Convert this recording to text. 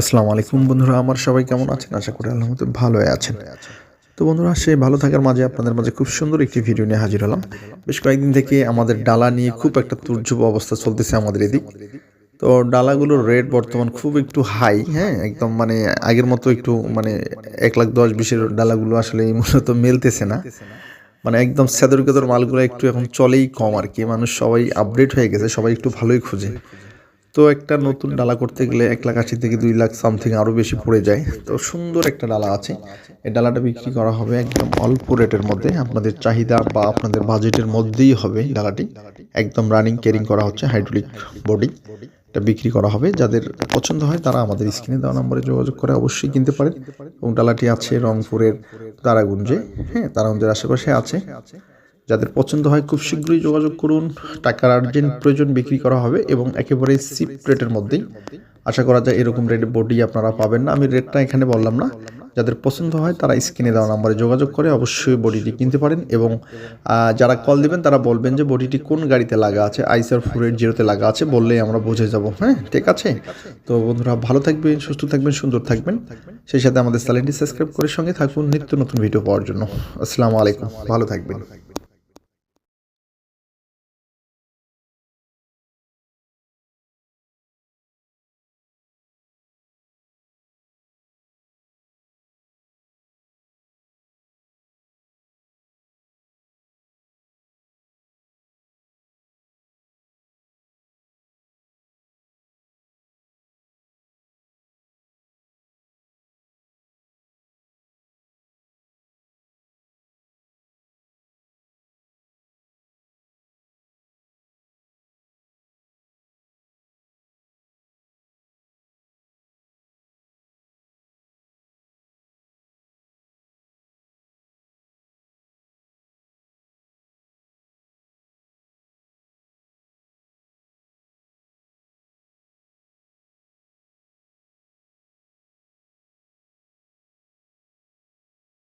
আসসালামু আলাইকুম বন্ধুরা, আমার সবাই কেমন আছেন? আশা করি আল্লাহর মতো ভালোই আছেন। তো বন্ধুরা, সেই ভালো থাকার মাঝে আপনাদের মাঝে খুব সুন্দর একটি ভিডিও নিয়ে হাজির হলাম। বেশ কয়েকদিন থেকে আমাদের ডালা নিয়ে খুব একটা তুর্যব অবস্থা চলতেছে আমাদের এদিক। তো ডালাগুলোর রেট বর্তমান খুব একটু হাই, হ্যাঁ? একদম মানে আগের মতো একটু মানে 1,10,20,000 ডালাগুলো আসলে এই মূলত মেলতেছে না। মানে একদম সেদর-গেদর মালগুলো একটু এখন চলেই কম আরকি। মানুষ সবাই আপডেট হয়ে গেছে, সবাই একটু ভালোই খোঁজে। তো একটা নতুন ডালা করতে গেলে 1,80,000 থেকে 2,00,000 সামথিং আরও বেশি পড়ে যায়। তো সুন্দর একটা ডালা আছে। এই ডালাটা বিক্রি করা হবে একদম অল্প রেটের মধ্যে। আপনাদের চাহিদা বা আপনাদের বাজেটের মধ্যেই হবে ডালাটি। একদম রানিং ক্যারিং করা হচ্ছে হাইড্রোলিক বডি। এটা বিক্রি করা হবে। যাদের পছন্দ হয় তারা আমাদের স্ক্রিনে দেওয়া নম্বরে যোগাযোগ করে অবশ্যই কিনতে পারেন। এবং ডালাটি আছে রংপুরের তারাগঞ্জে, হ্যাঁ? তারাগঞ্জের আশেপাশে আছে। যাদের পছন্দ হয় খুব শীঘ্রই যোগাযোগ করুন। টাকার আর্জেন্ট প্রয়োজন, বিক্রি করা হবে এবং একেবারে চিপ রেটের মধ্যেই। আশা করা যায় এরকম রেটে বডি আপনারা পাবেন না। আমি রেটটা এখানে বললাম না। যাদের পছন্দ হয় তারা স্ক্রিনে দেওয়া নাম্বারে যোগাযোগ করে অবশ্যই বডিটি কিনতে পারেন এবং যারা কল দিবেন তারা বলবেন যে বডিটি কোন গাড়িতে লাগা আছে। আইসার 480 লাগা আছে বললেই আমরা বুঝে যাব, হ্যাঁ? ঠিক আছে? তো বন্ধুরা, ভালো থাকবেন, সুস্থ থাকবেন, সুন্দর থাকবেন। সেই সাথে আমাদের চ্যানেলটি সাবস্ক্রাইব করে সঙ্গে থাকুন নিত্য নতুন ভিডিও পাওয়ার জন্য। আসসালামু আলাইকুম। ভালো থাকবেন।